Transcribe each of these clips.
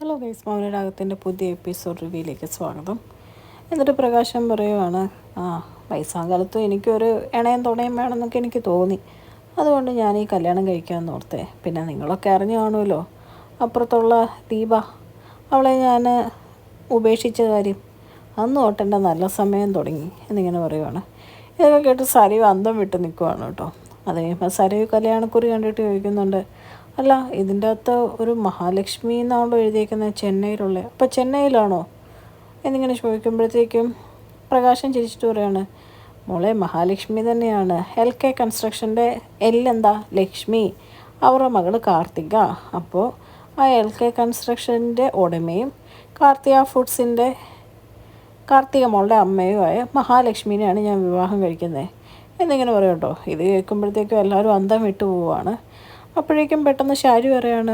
Hello guys, മൗനരാഗത്തിൻ്റെ പുതിയ episode റിവ്യൂയിലേക്ക് സ്വാഗതം. എന്നിട്ട് പ്രകാശം പറയുവാണ്, വയസ്സാകാലത്തും എനിക്കൊരു ഇണയും തുണയും വേണമെന്നൊക്കെ എനിക്ക് തോന്നി. അതുകൊണ്ട് ഞാൻ ഈ കല്യാണം കഴിക്കാമെന്ന് ഓർത്തേ. പിന്നെ നിങ്ങളൊക്കെ അറിഞ്ഞു കാണുമല്ലോ, അപ്പുറത്തുള്ള ദീപ, അവളെ ഞാൻ ഉപേക്ഷിച്ച കാര്യം. അന്ന് തൊട്ട് എൻ്റെ നല്ല സമയം തുടങ്ങി എന്നിങ്ങനെ പറയുവാണ്. ഇതൊക്കെ കേട്ട് സരയു അന്തം വിട്ട് നിൽക്കുവാണ് കേട്ടോ. അത് കഴിയുമ്പോൾ സരയു കല്യാണക്കുറി കണ്ടിട്ട് ചോദിക്കുന്നുണ്ട്, അല്ല ഇതിൻ്റെ അകത്ത് ഒരു മഹാലക്ഷ്മി എന്നാണല്ലോ എഴുതിയേക്കുന്നത്, ചെന്നൈയിലുള്ള. അപ്പോൾ ചെന്നൈയിലാണോ എന്നിങ്ങനെ ചോദിക്കുമ്പോഴത്തേക്കും പ്രകാശം ചിരിച്ചിട്ട് പറയാണ്, മോളെ മഹാലക്ഷ്മി തന്നെയാണ്. LK കൺസ്ട്രക്ഷൻ്റെ എന്താ ലക്ഷ്മി, അവരുടെ മകൾ കാർത്തിക. അപ്പോൾ ആ LK കൺസ്ട്രക്ഷൻ്റെ ഉടമയും കാർത്തിക മോളുടെ അമ്മയുമായ മഹാലക്ഷ്മിനെയാണ് ഞാൻ വിവാഹം കഴിക്കുന്നത് എന്നിങ്ങനെ പറയും കേട്ടോ. ഇത് കേൾക്കുമ്പോഴത്തേക്കും എല്ലാവരും അന്തം വിട്ടു പോവുകയാണ്. അപ്പോഴേക്കും പെട്ടെന്ന് ഷാരി പറയാണ്,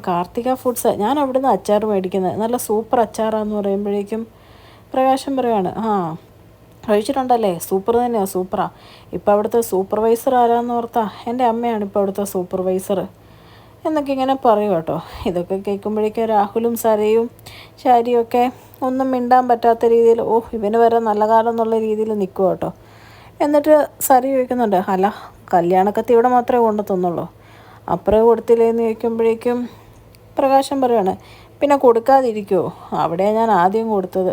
കാർത്തിക ഫുഡ്സ്, ഞാൻ അവിടുന്ന് അച്ചാർ മേടിക്കുന്നത്, നല്ല സൂപ്പർ അച്ചാറാന്ന് പറയുമ്പോഴേക്കും പ്രകാശം പറയുകയാണ്, കഴിച്ചിട്ടുണ്ടല്ലേ, സൂപ്പർ തന്നെയാണ്, സൂപ്പറാണ്. ഇപ്പോൾ അവിടുത്തെ സൂപ്പർവൈസർ ആരാന്ന് ഓർത്താ, എൻ്റെ അമ്മയാണ് ഇപ്പോൾ അവിടുത്തെ സൂപ്പർവൈസർ എന്നൊക്കെ ഇങ്ങനെ പറയും കേട്ടോ. ഇതൊക്കെ കേൾക്കുമ്പോഴേക്കും രാഹുലും സരയും ഷാരിയൊക്കെ ഒന്നും മിണ്ടാൻ പറ്റാത്ത രീതിയിൽ, ഇവന് വരെ നല്ല കാലം എന്നുള്ള രീതിയിൽ നിൽക്കുക കേട്ടോ. എന്നിട്ട് സര ചോദിക്കുന്നുണ്ട്, അല്ല കല്യാണക്കത്തി ഇവിടെ മാത്രമേ കൊണ്ടു തന്നുള്ളൂ, അപ്പുറം കൊടുത്തില്ലേന്ന് ചോദിക്കുമ്പോഴേക്കും പ്രകാശം പറയുകയാണ്, പിന്നെ കൊടുക്കാതിരിക്കുമോ, അവിടെ ഞാൻ ആദ്യം കൊടുത്തത്,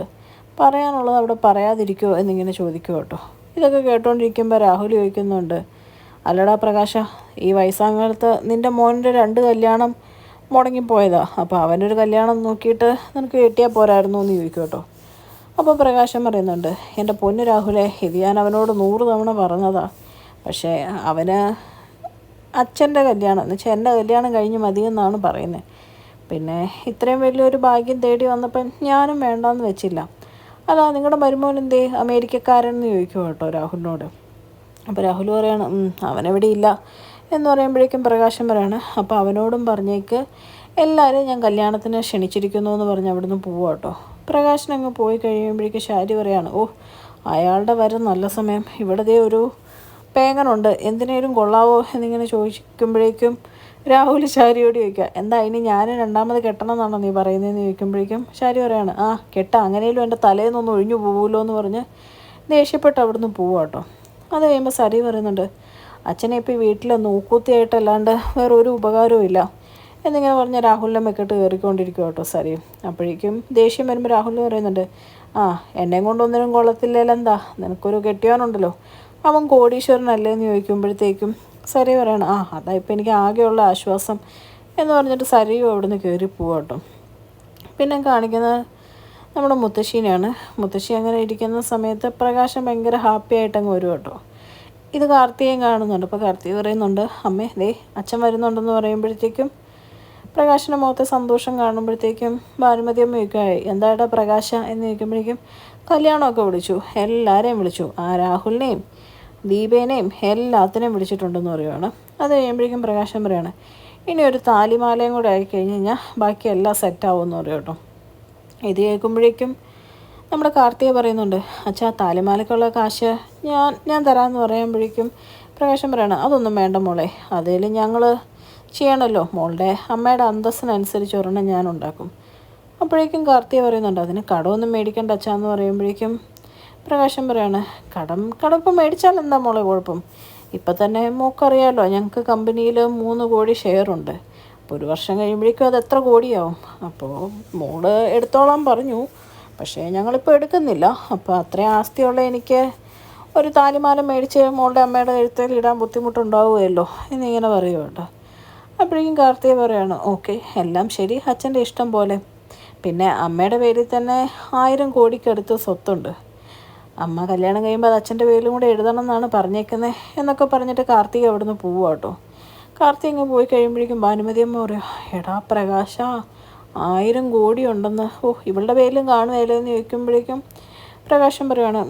പറയാനുള്ളത് അവിടെ പറയാതിരിക്കുമോ എന്നിങ്ങനെ ചോദിക്കുമോ കേട്ടോ. ഇതൊക്കെ കേട്ടോണ്ടിരിക്കുമ്പോൾ രാഹുൽ ചോദിക്കുന്നുണ്ട്, അല്ലടാ പ്രകാശ, ഈ വയസ്സാങ്കാലത്ത് നിൻ്റെ മോൻ്റെ 2 കല്യാണം മുടങ്ങിപ്പോയതാ, അപ്പോൾ അവനൊരു കല്യാണം നോക്കിയിട്ട് നിനക്ക് കെട്ടിയാൽ പോരായിരുന്നു എന്ന് ചോദിക്കും കേട്ടോ. അപ്പോൾ പ്രകാശം പറയുന്നുണ്ട്, എൻ്റെ പൊന്നു രാഹുലെ, ഇത് ഞാൻ അവനോട് 100 തവണ പറഞ്ഞതാ, പക്ഷേ അവന് അച്ഛൻ്റെ കല്യാണം എന്ന് വെച്ചാൽ എൻ്റെ കല്യാണം കഴിഞ്ഞ് മതിയെന്നാണ് പറയുന്നത്. പിന്നെ ഇത്രയും വലിയൊരു ഭാഗ്യം തേടി വന്നപ്പം ഞാനും വേണ്ടാന്ന് വെച്ചില്ല. അല്ല നിങ്ങളുടെ മരുമോൻ എന്തേ, അമേരിക്കക്കാരൻ എന്ന് ചോദിക്കും കേട്ടോ രാഹുലിനോട്. അപ്പോൾ രാഹുൽ പറയാണ്, അവനെവിടെ ഇല്ല എന്ന് പറയുമ്പോഴേക്കും പ്രകാശം പറയാണ്, അപ്പോൾ അവനോടും പറഞ്ഞേക്ക് എല്ലാവരും ഞാൻ കല്യാണത്തിന് ക്ഷണിച്ചിരിക്കുന്നു എന്ന് പറഞ്ഞ് അവിടുന്ന് പോവുക കേട്ടോ. പ്രകാശൻ അങ്ങ് പോയി കഴിയുമ്പോഴേക്കും ഷാരി പറയാണ്, അയാളുടെ വരും നല്ല സമയം, ഇവിടെ ഒരു പേങ്ങനുണ്ട്, എന്തിനേലും കൊള്ളാവോ എന്നിങ്ങനെ ചോദിക്കുമ്പോഴേക്കും രാഹുൽ ഷാരിയോട് ചോദിക്കുക, എന്താ ഇനി ഞാൻ 2ാമത് കെട്ടണം എന്നാണോ നീ പറയുന്നതെന്ന് ചോദിക്കുമ്പോഴേക്കും ഷാരി പറയാണ്, കെട്ട, അങ്ങനെയും എൻ്റെ തലേന്നൊന്നും ഒഴിഞ്ഞു പോകുമല്ലോ എന്ന് പറഞ്ഞ് ദേഷ്യപ്പെട്ട് അവിടുന്ന് പോവുക കേട്ടോ. അത് കഴിയുമ്പോൾ സരി പറയുന്നുണ്ട്, അച്ഛനെ ഇപ്പോൾ ഈ വീട്ടിൽ നോക്കൂത്തിയായിട്ടല്ലാണ്ട് വേറെ ഒരു ഉപകാരവും ഇല്ല എന്നിങ്ങനെ പറഞ്ഞ് രാഹുലിനെ മെക്കിട്ട് കയറിക്കൊണ്ടിരിക്കും കേട്ടോ സരി. അപ്പോഴേക്കും ദേഷ്യം വരുമ്പോൾ രാഹുൽ പറയുന്നുണ്ട്, എന്നെയും കൊണ്ടൊന്നിനും കൊള്ളത്തില്ലല്ലോ, എന്താ നിനക്കൊരു കെട്ടിയാനുണ്ടല്ലോ, അവൻ കോടീശ്വരനല്ലേ എന്ന് ചോദിക്കുമ്പോഴത്തേക്കും സരി പറയണം, അതാ ഇപ്പം എനിക്ക് ആകെയുള്ള ആശ്വാസം എന്ന് പറഞ്ഞിട്ട് സരിയും അവിടെ നിന്ന് കയറി പോവുക കേട്ടോ. പിന്നെ കാണിക്കുന്നത് നമ്മുടെ മുത്തശ്ശീനെയാണ്. മുത്തശ്ശി അങ്ങനെ ഇരിക്കുന്ന സമയത്ത് പ്രകാശം ഭയങ്കര ഹാപ്പി ആയിട്ടങ്ങ് വരും കേട്ടോ. ഇത് കാർത്തികയും കാണുന്നുണ്ട്. അപ്പോൾ കാർത്തിക പറയുന്നുണ്ട്, അമ്മേ ദേ അച്ഛൻ വരുന്നുണ്ടെന്ന് പറയുമ്പോഴത്തേക്കും പ്രകാശിൻ്റെ മുഖത്തെ സന്തോഷം കാണുമ്പോഴത്തേക്കും ഭാനുമതി അമ്മ ചോദിക്കുകയായി, എന്താടാ പ്രകാശ എന്ന് ചോദിക്കുമ്പോഴേക്കും കല്യാണമൊക്കെ വിളിച്ചു, എല്ലാവരെയും വിളിച്ചു, രാഹുലിനെയും ദീപേനെയും എല്ലാത്തിനെയും വിളിച്ചിട്ടുണ്ടെന്ന് പറയുവാണ്. അത് കഴിയുമ്പോഴേക്കും പ്രകാശം പറയുകയാണ്, ഇനി ഒരു താലിമാലയും കൂടെ ആയിക്കഴിഞ്ഞ് കഴിഞ്ഞാൽ ബാക്കി എല്ലാം സെറ്റാവുമെന്ന് പറയും കേട്ടോ. ഇത് കേൾക്കുമ്പോഴേക്കും നമ്മുടെ കാർത്തിക പറയുന്നുണ്ട്, അച്ഛാ താലിമാലയ്ക്കുള്ള കാശ് ഞാൻ തരാമെന്ന് പറയുമ്പോഴേക്കും പ്രകാശം പറയണം, അതൊന്നും വേണ്ട മോളെ, അതിൽ ഞങ്ങൾ ചെയ്യണമല്ലോ, മോളുടെ അമ്മയുടെ അന്തസ്സിനനുസരിച്ച് ഒരെണ്ണം ഞാൻ ഉണ്ടാക്കും. അപ്പോഴേക്കും കാർത്തിക പറയുന്നുണ്ട്, അതിന് കടമൊന്നും മേടിക്കേണ്ട അച്ഛാന്ന് പറയുമ്പോഴേക്കും പ്രകാശം പറയാണ്, കടപ്പം മേടിച്ചാൽ എന്താ മോളെ കുഴപ്പം, ഇപ്പം തന്നെ മോക്കറിയാമല്ലോ ഞങ്ങൾക്ക് കമ്പനിയിൽ 3 കോടി ഷെയറുണ്ട്, അപ്പോൾ 1 വർഷം കഴിയുമ്പോഴേക്കും അത് എത്ര കോടിയാവും, അപ്പോൾ മോള് എടുത്തോളാൻ പറഞ്ഞു, പക്ഷേ ഞങ്ങളിപ്പോൾ എടുക്കുന്നില്ല, അപ്പോൾ അത്രയും ആസ്തിയുള്ള എനിക്ക് ഒരു താലിമാല മേടിച്ച് മോളുടെ അമ്മയുടെ കഴുത്തിൽ ഇടാൻ ബുദ്ധിമുട്ടുണ്ടാവുമല്ലോ എന്നിങ്ങനെ പറയും കേട്ടോ. അപ്പോഴേക്കും കാർത്തിക പറയാണ്, ഓക്കെ എല്ലാം ശരി, അച്ഛൻ്റെ ഇഷ്ടം പോലെ, പിന്നെ അമ്മയുടെ പേരിൽ തന്നെ 1000 കോടിക്കടുത്ത് സ്വത്തുണ്ട്, അമ്മ കല്യാണം കഴിയുമ്പോൾ അത് അച്ഛൻ്റെ പേരിലും കൂടെ എഴുതണം എന്നാണ് പറഞ്ഞേക്കുന്നത് എന്നൊക്കെ പറഞ്ഞിട്ട് കാർത്തിക അവിടെ നിന്ന് പോവുക കേട്ടോ. കാർത്തിക അങ്ങ് പോയി കഴിയുമ്പോഴേക്കും ഭാനുമതി അമ്മ പറയും, എടാ പ്രകാശ 1000 കോടി ഉണ്ടെന്ന്, ഇവളുടെ പേരിലും കാണുകയല്ലോ എന്ന് ചോദിക്കുമ്പോഴേക്കും പ്രകാശം പറയുകയാണ്,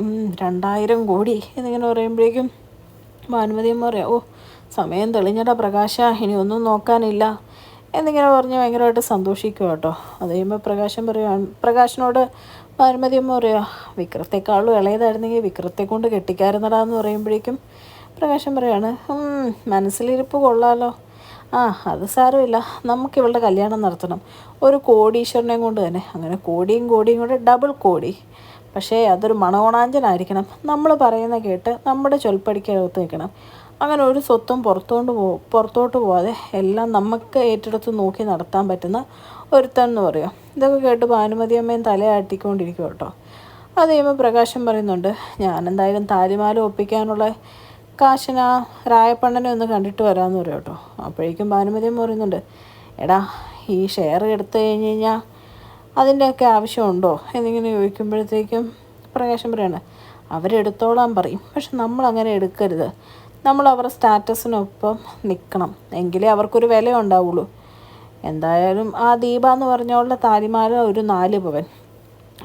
2000 കോടി എന്നിങ്ങനെ പറയുമ്പോഴേക്കും ഭാനുമതി അമ്മ പറയാം, സമയം തെളിഞ്ഞടാ പ്രകാശ, ഇനി ഒന്നും നോക്കാനില്ല എന്നിങ്ങനെ പറഞ്ഞ് ഭയങ്കരമായിട്ട് സന്തോഷിക്കുക കേട്ടോ. അത് കഴിയുമ്പോൾ പ്രകാശനോട് ഭാനുമതി അമ്മ പറയുക, വിക്രത്തെക്കാളും ഇളയതായിരുന്നെങ്കിൽ വിക്രത്തെ കൊണ്ട് കെട്ടിക്കാരുന്നടാന്ന് പറയുമ്പോഴേക്കും പ്രകാശം പറയാണ്, മനസ്സിലിരിപ്പ് കൊള്ളാലോ, ആ അത് സാരമില്ല, നമുക്ക് ഇവളുടെ കല്യാണം നടത്തണം, ഒരു കോടീശ്വരനെ കൊണ്ട് തന്നെ. അങ്ങനെ കോടിയും കോടിയും കൊണ്ട് ഡബിൾ കോടി. പക്ഷേ അതൊരു മണോണാഞ്ചനായിരിക്കണം, നമ്മൾ പറയുന്ന കേട്ട് നമ്മുടെ ചൊൽപ്പടിക്കകത്ത് നിൽക്കണം. അങ്ങനെ ഒരു സ്വത്തും പുറത്തോട്ട് പോവാതെ എല്ലാം നമുക്ക് ഏറ്റെടുത്ത് നോക്കി നടത്താൻ പറ്റുന്ന ഒരുത്തൻ എന്ന് പറയാം. ഇതൊക്കെ കേട്ട് ഭാനുമതി അമ്മയും തലയാട്ടിക്കൊണ്ടിരിക്കും കേട്ടോ. അത് കഴിയുമ്പോൾ പ്രകാശം പറയുന്നുണ്ട്, ഞാനെന്തായാലും താലിമാല ഒപ്പിക്കാനുള്ള കാശിന് ആ രായപ്പണ്ണനെ ഒന്ന് കണ്ടിട്ട് വരാമെന്ന് പറയും കേട്ടോ. അപ്പോഴേക്കും ഭാനുമതി അമ്മ പറയുന്നുണ്ട്, എടാ ഈ ഷെയർ എടുത്തു കഴിഞ്ഞ് കഴിഞ്ഞാൽ അതിൻ്റെയൊക്കെ ആവശ്യമുണ്ടോ എന്നിങ്ങനെ ചോദിക്കുമ്പോഴത്തേക്കും പ്രകാശം പറയാണ്, അവരെടുത്തോളാൻ പറയും, പക്ഷെ നമ്മളങ്ങനെ എടുക്കരുത്, നമ്മൾ അവരുടെ സ്റ്റാറ്റസിനൊപ്പം നിൽക്കണം, എങ്കിലേ അവർക്കൊരു വില ഉണ്ടാവുള്ളൂ. എന്തായാലും ആ ദീപ എന്ന് പറഞ്ഞവളുടെ താലിമാല ഒരു 4 പവൻ,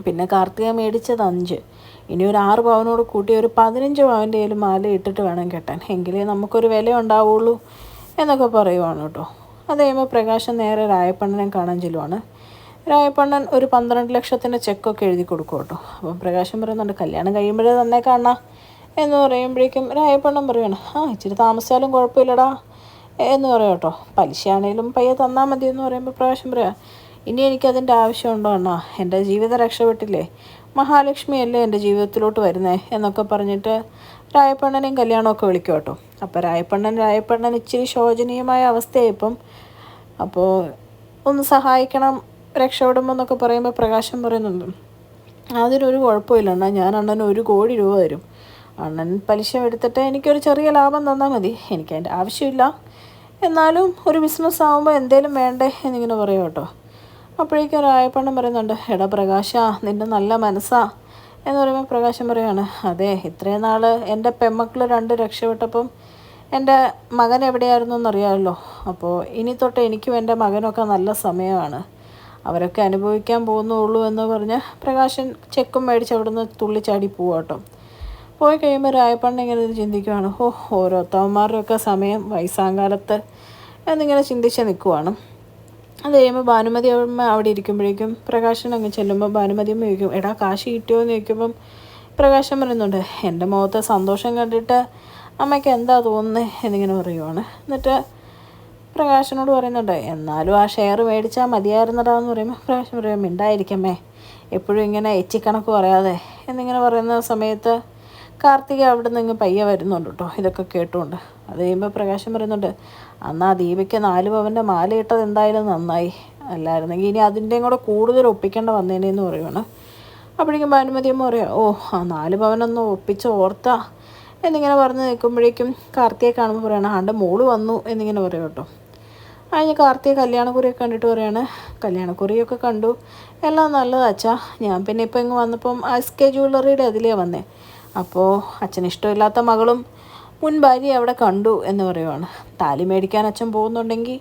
പിന്നെ കാർത്തിക മേടിച്ചത് 5, ഇനി ഒരു 6 പവനോട് കൂട്ടി ഒരു 15 പവൻ്റെ കയ്യിൽ മാല ഇട്ടിട്ട് വേണം കെട്ടാൻ, എങ്കിലേ നമുക്കൊരു വില ഉണ്ടാവുള്ളൂ എന്നൊക്കെ പറയുവാണ് കേട്ടോ. അത് കഴിയുമ്പോൾ പ്രകാശം നേരെ രായപ്പണ്ണനെ കാണാൻ ചെല്ലുവാണ്. രായപ്പണ്ണൻ ഒരു 12 ലക്ഷത്തിൻ്റെ ചെക്കൊക്കെ എഴുതി കൊടുക്കും കേട്ടോ. അപ്പം പ്രകാശം പറയുന്നുണ്ട്, കല്യാണം കഴിയുമ്പോഴേ തന്നെ കാണാം എന്ന് പറയുമ്പോഴേക്കും രായപ്പണ്ണൻ പറയുകയാണ്, ഇച്ചിരി താമസിച്ചാലും കുഴപ്പമില്ലടാ എന്ന് പറയാം കേട്ടോ, പലിശയാണേലും പയ്യെ തന്നാൽ മതി എന്ന് പറയുമ്പോൾ പ്രകാശം പറയാം, ഇനി എനിക്കതിൻ്റെ ആവശ്യമുണ്ടോ അണ്ണാ, എൻ്റെ ജീവിതം രക്ഷപ്പെട്ടില്ലേ, മഹാലക്ഷ്മി അല്ലേ എൻ്റെ ജീവിതത്തിലോട്ട് വരുന്നേ എന്നൊക്കെ പറഞ്ഞിട്ട് രായപ്പണ്ണനെയും കല്യാണമൊക്കെ വിളിക്കും കേട്ടോ. അപ്പോൾ രായപ്പണ്ണൻ ഇച്ചിരി ശോചനീയമായ അവസ്ഥയായി ഇപ്പം. അപ്പോൾ ഒന്ന് സഹായിക്കണം രക്ഷപ്പെടുമ്പോൾ എന്നൊക്കെ പറയുമ്പോൾ പ്രകാശം പറയുന്നുണ്ട്, അതിനൊരു കുഴപ്പമില്ല അണ്ണാ, ഞാൻ അണ്ണന് 1 കോടി രൂപ തരും, അണ്ണൻ പലിശ എടുത്തിട്ട് എനിക്കൊരു ചെറിയ ലാഭം തന്നാൽ മതി, എനിക്കതിൻ്റെ ആവശ്യമില്ല, എന്നാലും ഒരു ബിസിനസ് ആകുമ്പോൾ എന്തേലും വേണ്ടേ എന്നിങ്ങനെ പറയും കേട്ടോ. അപ്പോഴേക്കും രായപ്പണ്ണൻ പറയുന്നുണ്ട്, എടാ പ്രകാശ നിൻ്റെ നല്ല മനസ്സാ എന്ന് പറയുമ്പോൾ പ്രകാശം പറയുകയാണ്, അതെ ഇത്രയും നാൾ എൻ്റെ പെമ്മക്കൾ 2 രക്ഷപ്പെട്ടപ്പം എൻ്റെ മകൻ എവിടെയായിരുന്നു എന്നറിയാമല്ലോ, അപ്പോൾ ഇനി തൊട്ട് എനിക്കും എൻ്റെ മകനൊക്കെ നല്ല സമയമാണ്, അവരൊക്കെ അനുഭവിക്കാൻ പോകുന്നുള്ളൂ എന്ന് പറഞ്ഞ് പ്രകാശൻ ചെക്കും മേടിച്ച് അവിടെ നിന്ന് തുള്ളിച്ചാടി പോവാട്ടോ. പോയി കഴിയുമ്പോൾ രായപ്പണ്ണൻ ഇങ്ങനെ ചിന്തിക്കുവാണ്, ഓരോരുത്തവന്മാരുടെയൊക്കെ സമയം വയസ്സാങ്കാലത്ത് എന്നിങ്ങനെ ചിന്തിച്ച് നിൽക്കുവാണ്. അത് കഴിയുമ്പോൾ ഭാനുമതി അമ്മ അവിടെ ഇരിക്കുമ്പോഴേക്കും പ്രകാശൻ അങ്ങ് ചെല്ലുമ്പോൾ ഭാനുമതി അമ്മ ചോദിക്കും, എടാ കാശ് കിട്ടിയോ എന്ന് ചോദിക്കുമ്പം പ്രകാശം പറയുന്നുണ്ട്, എൻ്റെ മുഖത്തെ സന്തോഷം കണ്ടിട്ട് അമ്മയ്ക്ക് എന്താ തോന്നുന്നത് എന്നിങ്ങനെ പറയുവാണ്. എന്നിട്ട് പ്രകാശനോട് പറയുന്നുണ്ട്, എന്നാലും ആ ഷെയർ മേടിച്ചാൽ മതിയായിരുന്നടാ എന്ന് പറയുമ്പോൾ പ്രകാശം പറയാം, മിണ്ടായിരിക്കമ്മേ, എപ്പോഴും ഇങ്ങനെ എച്ചിക്കണക്ക് പറയാതെ എന്നിങ്ങനെ പറയുന്ന സമയത്ത് കാർത്തിക അവിടെ നിന്ന് പയ്യെ വരുന്നുണ്ട് കേട്ടോ, ഇതൊക്കെ കേട്ടുകൊണ്ട്. അത് കഴിയുമ്പോൾ പ്രകാശം പറയുന്നുണ്ട്, അന്ന് ആ ദീപയ്ക്ക് 4 പവൻ്റെ മാല ഇട്ടത് എന്തായാലും നന്നായി, അല്ലായിരുന്നെങ്കിൽ ഇനി അതിൻ്റെയും കൂടെ കൂടുതൽ ഒപ്പിക്കേണ്ട വന്നേനെന്ന് പറയുവാണ്. അപ്പോഴേക്കും ഭാനുമതി അമ്മ പറയാം, ആ 4 പവനൊന്ന് ഒപ്പിച്ച് ഓർത്താ എന്നിങ്ങനെ പറഞ്ഞ് നിൽക്കുമ്പോഴേക്കും കാർത്തിയെ കാണുമ്പോൾ പറയണം, ആണ്ട് മോള് വന്നു എന്നിങ്ങനെ പറയും കേട്ടോ. അതിന് കാർത്തിക കല്യാണക്കുറിയൊക്കെ കണ്ടിട്ട് പറയാണ്, കല്യാണക്കുറിയൊക്കെ കണ്ടു, എല്ലാം നല്ലതാച്ചാ, ഞാൻ പിന്നെ ഇപ്പോൾ ഇങ്ങ് വന്നപ്പം SK ജ്വല്ലറിയുടെ അതിലേ വന്നേ, അപ്പോൾ അച്ഛന് ഇഷ്ടമില്ലാത്ത മകളും മുൻ ഭാര്യ അവിടെ കണ്ടു എന്ന് പറയുവാണ്. താലി മേടിക്കാൻ അച്ഛൻ പോകുന്നുണ്ടെങ്കിൽ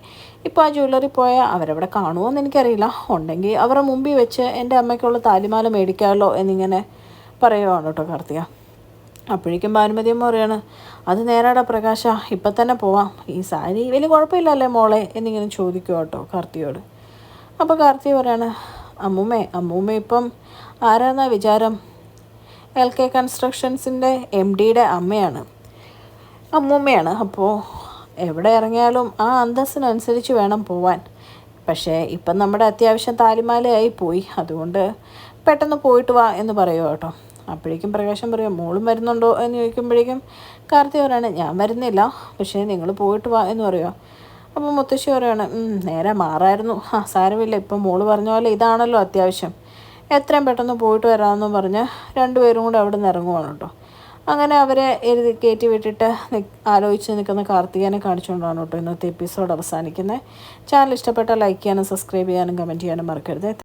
ഇപ്പോൾ ആ ജ്വല്ലറി പോയാൽ അവരവിടെ കാണുമോ എന്ന് എനിക്കറിയില്ല, ഉണ്ടെങ്കിൽ അവരുടെ മുമ്പിൽ വെച്ച് എൻ്റെ അമ്മയ്ക്കുള്ള താലിമാല മേടിക്കാമല്ലോ എന്നിങ്ങനെ പറയുവാണ് കേട്ടോ കാർത്തിക. അപ്പോഴേക്കും ഭാനുമതി അമ്മ പറയാണ്, അത് നേരാടാ പ്രകാശ, ഇപ്പം തന്നെ പോവാം, ഈ സാരി വലിയ കുഴപ്പമില്ലല്ലേ മോളെ എന്നിങ്ങനെ ചോദിക്കുക കേട്ടോ കാർത്തിയോട്. അപ്പോൾ കാർത്തിക പറയാണ്, അമ്മൂമ്മ ഇപ്പം ആരാന്നാ വിചാരം, LK കൺസ്ട്രക്ഷൻസിൻ്റെ MDയുടെ അമ്മൂമ്മയാണ്, അപ്പോൾ എവിടെ ഇറങ്ങിയാലും ആ അന്തസ്സിനനുസരിച്ച് വേണം പോവാൻ, പക്ഷേ ഇപ്പം നമ്മുടെ അത്യാവശ്യം താലിമാലയായി പോയി, അതുകൊണ്ട് പെട്ടെന്ന് പോയിട്ട് വാ എന്ന് പറയുമോ കേട്ടോ. അപ്പോഴേക്കും പ്രകാശം പറയും, മോളും വരുന്നുണ്ടോ എന്ന് ചോദിക്കുമ്പോഴേക്കും കാർത്തിക പറയാണ്, ഞാൻ വരുന്നില്ല, പക്ഷേ നിങ്ങൾ പോയിട്ട് വാ എന്ന് പറയുമോ. അപ്പോൾ മുത്തശ്ശി പറയാണ്, നേരെ മാറായിരുന്നു, സാരമില്ല, ഇപ്പം മോള് പറഞ്ഞ പോലെ ഇതാണല്ലോ അത്യാവശ്യം, എത്രയും പെട്ടെന്ന് പോയിട്ട് വരാമെന്നും പറഞ്ഞ് 2 പേരും കൂടെ അവിടെ നിന്ന് ഇറങ്ങുവാണ് കേട്ടോ. അങ്ങനെ അവരെ കയറ്റി വിട്ടിട്ട് ആലോചിച്ച് നിൽക്കുന്ന കാർത്തികനെ കാണിച്ചുകൊണ്ടാണ് കേട്ടോ ഇന്നത്തെ എപ്പിസോഡ് അവസാനിക്കുന്നത്. ചാനൽ ഇഷ്ടപ്പെട്ടാൽ ലൈക്ക് ചെയ്യാനും സബ്സ്ക്രൈബ് ചെയ്യാനും കമൻറ്റ് ചെയ്യാനും മറക്കരുത്.